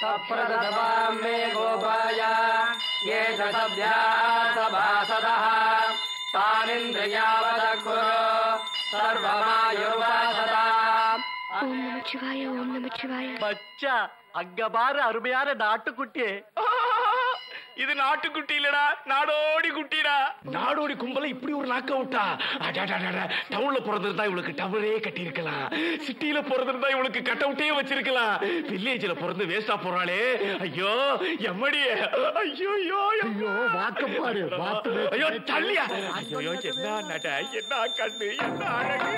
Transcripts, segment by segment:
सप्रदवां मे गोपाय ये सभ्यासभासदः तानिन्द्रियावदकुरु सर्वमायुर्वासदा ஓம் நமச்சிவாய ஓம் நமச்சிவாய. மச்சா அங்க பாரு அருமையான நாட்டுக்குட்டியே. இது நாட்டுக்குட்டி இல்லடா, நாடோடி குட்டிடா. நாடோடி கும்பல இப்படி ஒரு நாக்க விட்டா. டவுன்ல பிறந்திருந்தா இவளுக்கு டவுனே கட்டி இருக்கலாம், சிட்டியில பிறந்திருந்தா இவளுக்கு கட் அவுட்டே வச்சிருக்கலாம். வில்லேஜ்ல பிறந்து வேஸ்டா போறாளே. ஐயோ எம்மடி, ஐயோ ஐயோ வாக்கப்பாரு, ஐயோ தள்ளியா, ஐயோ என்ன நட, என்ன கண்ணு, என்ன அழகு.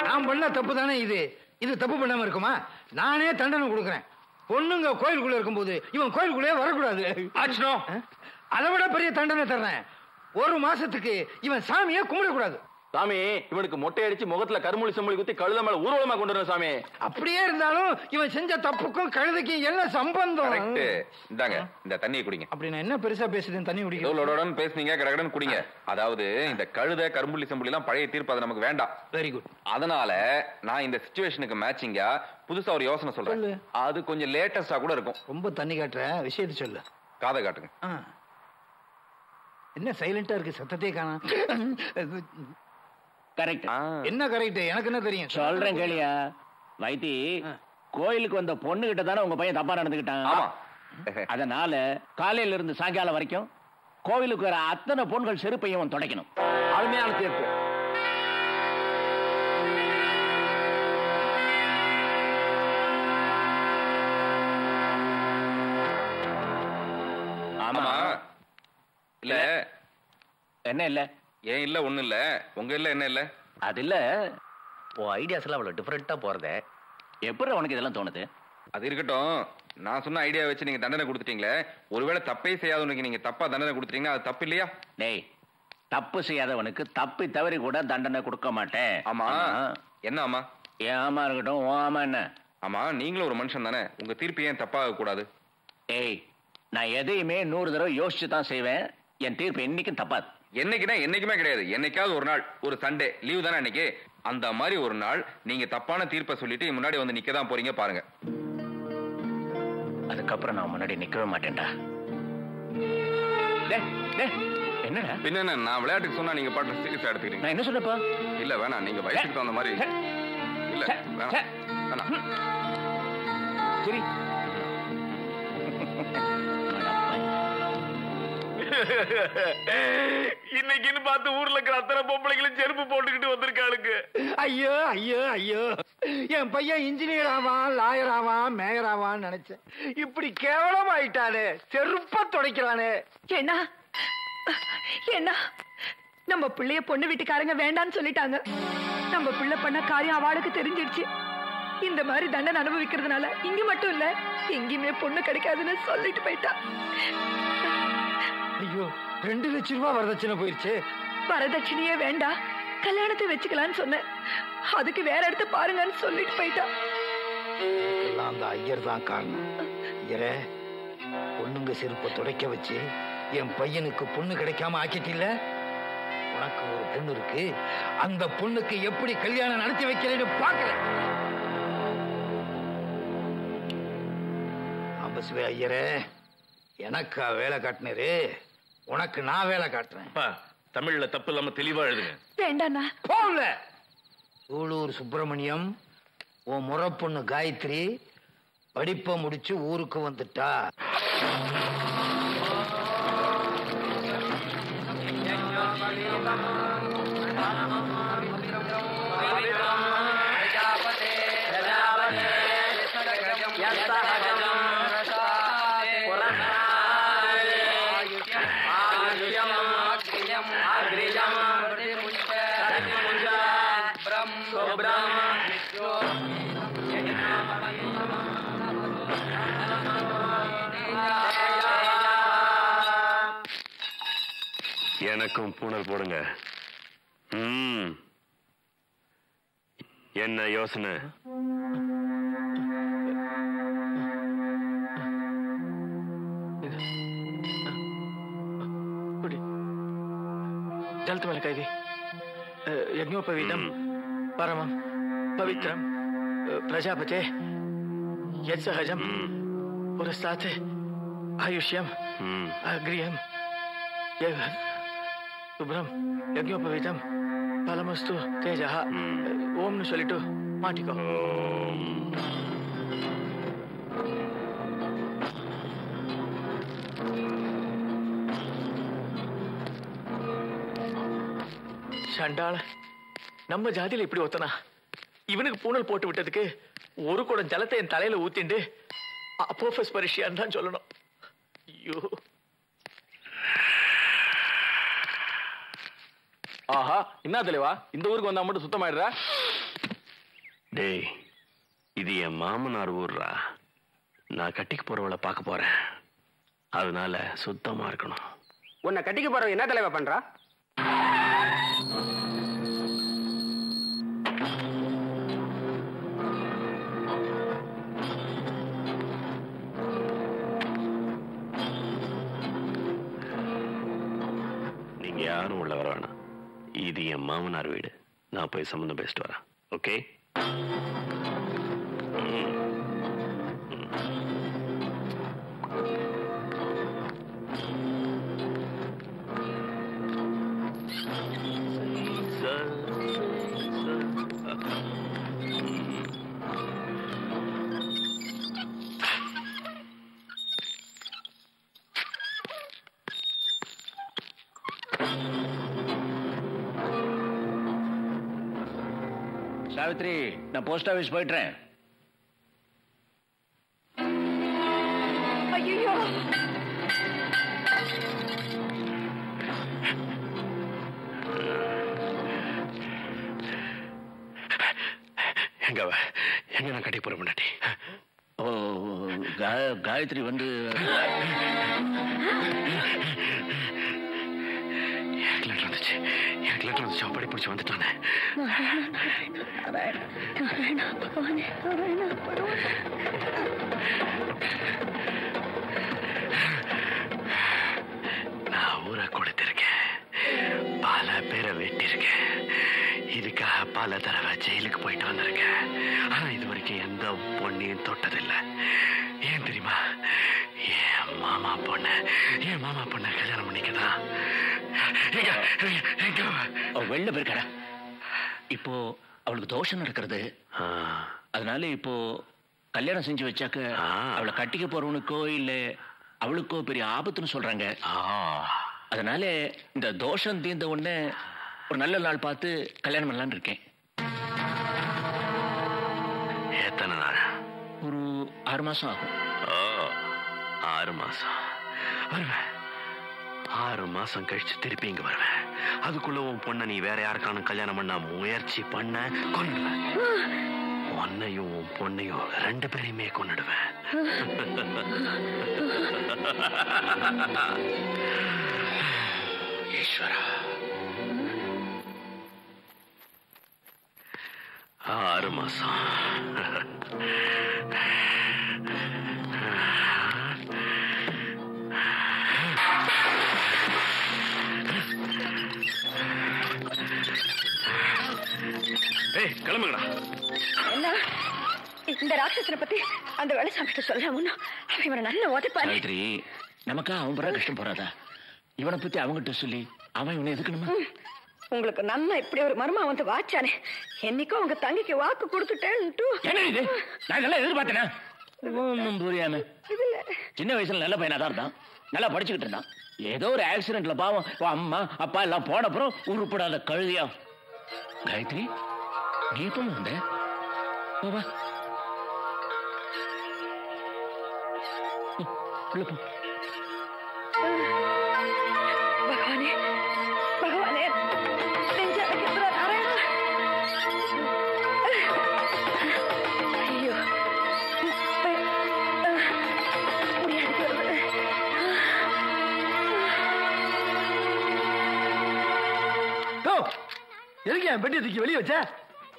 நான் பண்ண தப்பு தானே இது. இது தப்பு பண்ணாம இருக்குமா? நானே தண்டனை கொடுக்குறேன். பொண்ணுங்க கோயிலுக்குள்ள இருக்கும்போது இவன் கோயிலுக்குள்ளே வரக்கூடாது. அதை விட பெரிய தண்டனை தர்றேன். 1 மாசத்துக்கு இவன் சாமியே கும்பிடக்கூடாது. சாமி, இவனுக்கு மொட்டை அடிச்சு முகத்துல கருமொழி செம்மொழி குத்தி கழுத மேல ஊர்வலமா கொண்டு வரணும் சாமி. அப்படியே இருந்தாலும் இவன் செஞ்ச தப்புக்கும் கழுதைக்கும் என்ன சம்பந்தம்? இந்தாங்க இந்த தண்ணியை குடிங்க. அப்படி நான் என்ன பெருசா பேசுறேன்? தண்ணி குடிக்க பேசுனீங்க, கடகடன் குடிங்க. அதாவது இந்த கழுத கரும்புள்ளி செம்புள்ளி எல்லாம் பழைய தீர்ப்பு, அது நமக்கு வேண்டாம். Very good. அதனால நான் இந்த சிச்சுவேஷனுக்கு மேட்சிங்கா புதுசா ஒரு யோசனை சொல்றேன். அது கொஞ்சம் லேட்டஸ்டா கூட இருக்கும். ரொம்ப தண்ணி காட்டுற விஷயத்தை சொல்லு. காதை காட்டுங்க. என்ன சைலண்டா இருக்கு, சத்தத்தை காணோம். கரெக்ட். என்ன கரெக்ட்? எனக்கு என்ன தெரியும்? சொல்றேன் கேளியா. வைத்தி, கோயிலுக்கு வந்த பொண்ணு கிட்ட தானே உங்க பையன் தப்பா நடந்துக்கிட்டான். அதனால காலையில இருந்து சாயங்காலம் வரைக்கும் கோவிலுக்கு வர அத்தனை பொண்கள் செருப்பையும் துடைக்கணும். அருமையான தீர்ப்பு. ஆமா. இல்ல என்ன இல்ல? ஏன் இல்ல? ஒண்ணு இல்ல. உங்க இல்ல என்ன இல்ல? அது இல்ல, உன் ஐடியாஸ் எல்லாம் அவ்வளவு டிஃபரெண்டா போறதே. எப்படி உனக்கு இதெல்லாம் தோணுது? அது இருக்கட்டும். நான் சொன்ன ஐடியா வச்சு நீங்க தண்டனை கொடுத்துட்டீங்களே, ஒருவேளை தப்பே செய்யாதவனுக்கு நீங்க தப்பா தண்டனை கொடுத்துட்டீங்கன்னா அது தப்பு இல்லையா? டேய், தப்பு செய்யாதவனுக்கு தப்பி தவறி கூட தண்டனை கொடுக்க மாட்டேன். ஆமா. என்ன ஆமா? ஏன் ஆமா இருக்கட்டும். ஓ ஆமா என்ன? ஆமா, நீங்களும் ஒரு மனுஷன் தானே. உங்க தீர்ப்பு ஏன் தப்பாக கூடாது? ஏய், நான் எதையுமே 100 தடவை யோசிச்சு தான் செய்வேன். என் தீர்ப்பு என்னைக்கும் தப்பாது. என்னைக்குன்னா என்னைக்குமே கிடையாது. என்னைக்காவது ஒரு நாள், ஒரு சண்டே லீவ் தானே அன்னைக்கு, அந்த மாதிரி ஒரு நாள் நீங்க தப்பான தீர்ப்பை சொல்லிட்டு முன்னாடி வந்து நிக்க தான் போறீங்க பாருங்க. அதுக்கப்புறம் நான் முன்னாடி நிக்கவே மாட்டேன்டா. என்னடா பின்ன? நான் விளையாட்டுக்கு சொன்னா நீங்க பாட்டு சீரியஸா எடுத்துக்கிறீங்க. நான் என்ன சொன்னப்பா? இல்ல வேணாம், நீங்க வயசுக்கு தகுந்த மாதிரி. இல்ல வேணாம் வேணாம். சரி. இன்னைக்குன்னு பார்த்து ஊர்ல இருக்கிற அத்தனை பொம்பளைகளும் செருப்பு போட்டுக்கிட்டு வந்திருக்காளுக்கு. ஐயோ ஐயோ ஐயோ, என் பையன் இன்ஜினியர் ஆவான், லாயர் ஆவான், மேயர் ஆவான்னு நினைச்சேன். இப்படி கேவலம் ஆயிட்டானே, செருப்ப துடைக்கிறானே. என்ன என்ன நம்ம பிள்ளைய பொண்ணு வீட்டுக்காரங்க வேண்டான்னு சொல்லிட்டாங்க. நம்ம பிள்ளை பண்ண காரியம் அவளுக்கு தெரிஞ்சிடுச்சு. இந்த மாதிரி தண்டனை அனுபவிக்கிறதுனால இங்க மட்டும் இல்ல, எங்கேயுமே பொண்ணு கிடைக்காதுன்னு சொல்லிட்டு போயிட்டா. ஐயோ, 2 லட்சம் ரூபாய் வரதட்சணை போயிருச்சு. வரதட்சணையே வேண்டாம், கல்யாணத்தை வச்சுக்கலான்னு சொன்னேன். அதுக்கு வேற இடத்த பாருங்கன்னு சொல்லிட்டு போயிட்டா. அந்த ஐயர் தான் காரணம். ஐயரே, பொண்ணுங்க செருப்பை துடைக்க வச்சு என் பையனுக்கு பொண்ணு கிடைக்காம ஆக்கிட்டில்ல. உனக்கு ஒரு பொண்ணு இருக்கு, அந்த பொண்ணுக்கு எப்படி கல்யாணம் நடத்தி வைக்கிறேன்னு பாக்குறேன். ஆபஸ்வே ஐயரே, எனக்கா வேலை காட்டினரு, உனக்கு நான் வேலை காட்டுறேன். தமிழ்ல தப்பு இல்லாம தெளிவா எழுதுங்க. வேண்டாண்ணா. போகல. சூலூர் சுப்பிரமணியம், உன் முறை பொண்ணு காயத்ரி படிப்பை முடிச்சு ஊருக்கு வந்துட்டா. எனக்கும் பூனல் போடுங்க. என்ன யோசனை? जल तुम्हें कही यज्ञोपवीतम परमम पवित्रम प्रजापते यत् सहजम पुरस्तात् आयुष्यम अग्रियम शुभ्रम यज्ञोपवीतम फलमस्तु तेजः ओम नु சொல்லிட்டு மாட்டிக்கோ. சண்டாள நம்ம ஜாதியில இப்படி ஒத்தனா இவனுக்கு பூணல் போட்டு விட்டதுக்கு ஒரு குடம் ஜலத்தை என் தலையில ஊத்திண்டு அப்போஃபஸ் பரிஷியான்னு தான் சொல்லணும். ஐயோ ஆஹா என்ன தலைவா இந்த ஊருக்கு வந்தா மட்டும் சுத்தமாயிடுறா? டேய் இது என் மாமனார் ஊர்ரா. நான் கட்டிக்கு போறவளை பார்க்க போறேன். அதனால சுத்தமா இருக்கணும். உன்னை கட்டிக்க போறவன் என்ன தலைவா பண்றா? நீங்க யாரும் உள்ள வர வேணாம். இது என் மாமனார் வீடு. நான் போய் சம்பந்தம் பேசிட்டு வரேன். ஓகே? சாவித்ரி, நான் போஸ்ட் ஆபீஸ் போயிட்டுறேன். ஐயோ எங்க நான் கட்டி போற முன்னாடி காயத்ரி வந்து எனக்கு லெட்டர் வந்துச்சு. அப்படி பிடிச்சி வந்துட்டானே. நான் ஊரை கொடுத்திருக்கேன். பல பேரை வெட்டிருக்கேன். இதுக்காக பல தடவை ஜெயிலுக்கு போயிட்டு வந்திருக்கேன். ஆனா இது வரைக்கும் எந்த பொண்ணையும் தொட்டதில்லை. ஏன் தெரியுமா? என் மாமா பொண்ண கல்யாணம் பண்ணிக்கதான். வெளில போயிருக்கா. இப்போ அவளுக்கு தோஷம் நடக்கிறது. அதனால இப்போ கல்யாணம் செஞ்சு வச்சாக்க அவளை கட்டிக்க போறவனுக்கோ இல்ல அவளுக்கோ பெரிய ஆபத்துன்னு சொல்றாங்க. அதனால இந்த தோஷம் தீர்ந்த உடனே ஒரு நல்ல நாள் பார்த்து கல்யாணம் பண்ணலான்னு இருக்கேன். எத்தனை நாள்? ஒரு 6 மாசம் ஆகும். 6 மாசம் வருவேன். 6 மாசம் கழிச்சு திருப்பி இங்க வருவேன். அதுக்குள்ள உன் பொண்ணை நீ வேற யாருக்கான கல்யாணம் பண்ண முயற்சி பண்ண கொன்னுடுவேன். உன்னையும் உன் பொண்ணையும் 2 பேரையுமே கொன்னுடுவேன். ஈஸ்வரா, 6 மாசம். கிளம்புங்கடா. என்ன இந்த ராட்சசனை பத்தி அந்த வேலை சாப்பிட்டு சொல்லாம இவனை நல்ல உதைப்பாரு. சாவித்ரி, நமக்கா அவன் பண்ற கஷ்டம் போறாதா? இவனை பத்தி அவங்கிட்ட சொல்லி அவன் இவனை எதுக்கணுமா? உங்களுக்கு நம்ம இப்படி ஒரு மர்மா வந்து வாச்சானே. என்னைக்கும் உங்க தங்கிக்கு வாக்கு கொடுத்துட்டேன்ட்டு. என்ன இது? நான் நல்லா எதிர்பார்த்தேனா? ஒன்னும் புரியாம. சின்ன வயசுல நல்ல பையனா தான் இருந்தான். நல்லா படிச்சுக்கிட்டு இருந்தான். ஏதோ ஒரு ஆக்சிடென்ட்ல பாவம் அம்மா அப்பா எல்லாம் போன அப்புறம் உருப்படாத கழுதியா. காயத்ரி, நீ எப்ப வந்த? வா பகவானே பகவானே, ஐயோ எதுக்கு என் பெட்டி தூக்கி வெளியே வச்ச?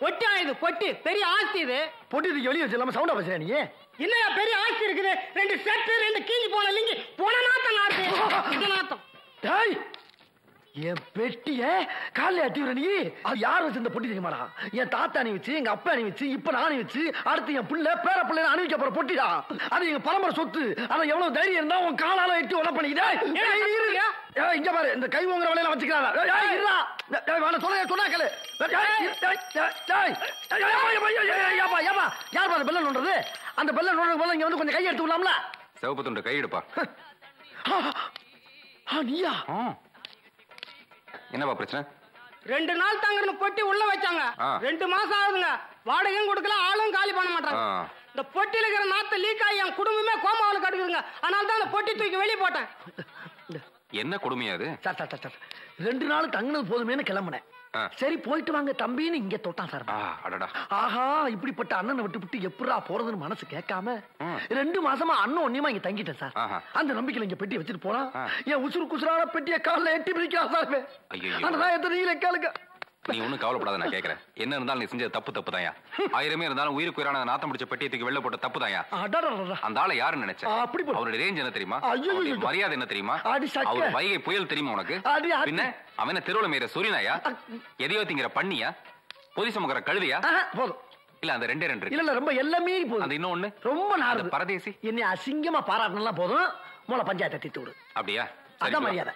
பொட்டா இது பொட்டு, பெரிய ஆஸ்தி இது. பொட்டி தூக்கி வெளியே வச்சு இல்லாம சவுண்டா பேசுற நீ? இல்லையா பெரிய ஆஸ்தி இருக்குது. 2 செட்டு 2 கீழி போன லிங்கி போன நாத்தம் நாத்து நாத்தம். டேய், என் பெட்டிய காலைல அட்டிவிட நீ அது யார் வச்சு இந்த பொட்டி தெரியுமாடா? என் தாத்தா அணி வச்சு, எங்க அப்பா அணி வச்சு, இப்ப நான் அணி வச்சு, அடுத்து என் பிள்ளை பேர பிள்ளை அணிவிக்க போற பொட்டிடா. அது எங்க பரம்பரை சொத்து. அதை எவ்வளவு தைரியம் இருந்தா உன் காலால எட்டி உள்ள பண்ணிக்கிட்டே இங்க பாரு. இந்த கை உங்கிற வலையில வச்சுக்கிறாங்க. யார் பாரு பெல்ல நோண்டுறது? அந்த பெல்ல நோண்டுறது போல இங்க வந்து கொஞ்சம் கை எடுத்து விடலாம்ல? சிவப்பு துண்டு கை எடுப்பா. நீயா? என்னப்பா பிரச்சனை? 2 நாள் தாங்க பொட்டி உள்ள வச்சாங்க. 2 மாசம் ஆகுதுங்க. வாடகையும் கொடுக்கல, ஆளும் காலி பண்ண மாட்டாங்க. இந்த பொட்டியில இருக்கிற நாத்த லீக் ஆகி என் குடும்பமே கோமாவில் கடுக்குதுங்க. அதனால தான் அந்த பொட்டி தூக்கி வெளியே போட்டேன். என்ன கொடுமையா அது? 2 நாள் தங்கினது போதுமேனு கிளம்புனேன். சரி போயிட்டு வாங்க தம்பின்னு இங்க தொட்டான் சார். ஆஹா, இப்படிப்பட்ட அண்ணனை விட்டு எப்படா போறதுன்னு மனசு கேட்காம 2 மாசமா அண்ணன் ஒன்னியமா இங்க தங்கிட்டேன் சார். அந்த நம்பிக்கையில இங்க பெட்டியை வச்சுட்டு போனா என் உசுறு குசுறான பெட்டியை காலில் எட்டி பிடிக்கலாம் சார். அந்த எத்தனை கேளுங்க. நீ ஒண்ணும் கவலைப்படாத, நான் கேக்குறேன். என்ன இருந்தாலும் நீ செஞ்சது தப்பு தாயா. 1000 இருந்தாலும் உயிருக்கு உயிரான நாத்தம் முடிச்ச பெட்டியத்துக்கு வெளில போட்ட தப்பு தாயா. அந்த ஆளை யாருன்னு நினைச்சேன்? அவருடைய ரேஞ்ச் என்ன தெரியுமா? மரியாதை என்ன தெரியுமா? அவர் வைகை புயல் தெரியுமா உனக்கு? பின்ன அவன தெருவுல மேற சூரியனாயா? எதையோ திங்கிற பண்ணியா? பொதி சுமக்கிற கழுதியா? இல்ல அந்த 2 இல்ல ரொம்ப எல்லாமே போதும். அந்த இன்னொன்னு ரொம்ப நாடு பரதேசி. என்னை அசிங்கமா பாராட்டினா போதும், மூல பஞ்சாயத்தை தீர்த்து விடு. அப்படியா? அதான் மரியாதை.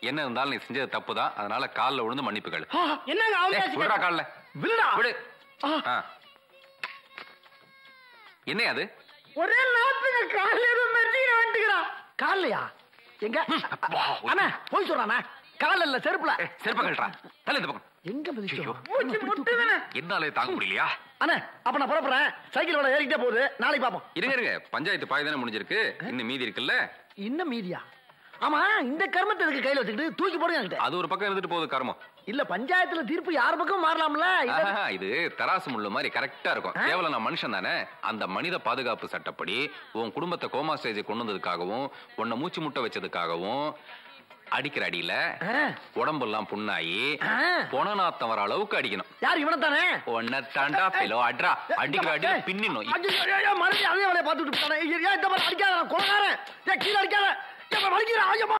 என்ன இருந்தாலும் நீ செஞ்சது தப்பு தான். அதனால கால்ல விழுந்து மன்னிப்பு கேளு. என்னங்க கால்ல விழுடா விடு. என்ன அது? ஒரே நாத்துக்கு காலையில மெர்ஜின வந்துக்கிறான். காலையா? எங்க அண்ணா போய் சொல்றானே. கால்ல இல்ல, செருப்புல. செருப்பு கழட்டா. தலை இந்த பக்கம். எங்க பதிச்சோ? என்னாலே தாங்க முடியலையா? அண்ணா அப்ப நான் புறப்படுறேன். சைக்கிள் வர ஏறிட்டே போகுது. நாளைக்கு பாப்போம். இருங்க. பஞ்சாயத்து பாய் தானே முடிஞ்சிருக்கு. இன்னும் மீதி இருக்குல்ல? இன்னும் மீதியா? ஆமா, இந்த கர்மத்தை இதுக்கு கையில வச்சுக்கிட்டு தூக்கி போடுங்க. அது ஒரு பக்கம் இருந்துட்டு போகுது கர்மம். இல்ல பஞ்சாயத்துல தீர்ப்பு யார் பக்கம் மாறலாம்ல? இது தராசு முள்ள மாதிரி கரெக்டா இருக்கும். கேவலம் நான் மனுஷன் தானே. அந்த மனித பாதுகாப்பு சட்டப்படி உன் குடும்பத்தை கோமா ஸ்டேஜ் கொண்டு வந்ததுக்காகவும், உன்னை மூச்சு முட்டை வச்சதுக்காகவும், அடிக்கிற அடியில உடம்பெல்லாம் புண்ணாயி பொணநாத்தம் வர அளவுக்கு அடிக்கணும். யார்? இவனை தானே. ஒன்ன தாண்டா பெலோ அட்ரா. அடிக்கிற அடியில பின்னிடணும். மறுபடியும் அதே வேலையை பார்த்துட்டு அடிக்காத, கொலகாரன். கீழே அடிக்காத. வலிக்கிறேன்.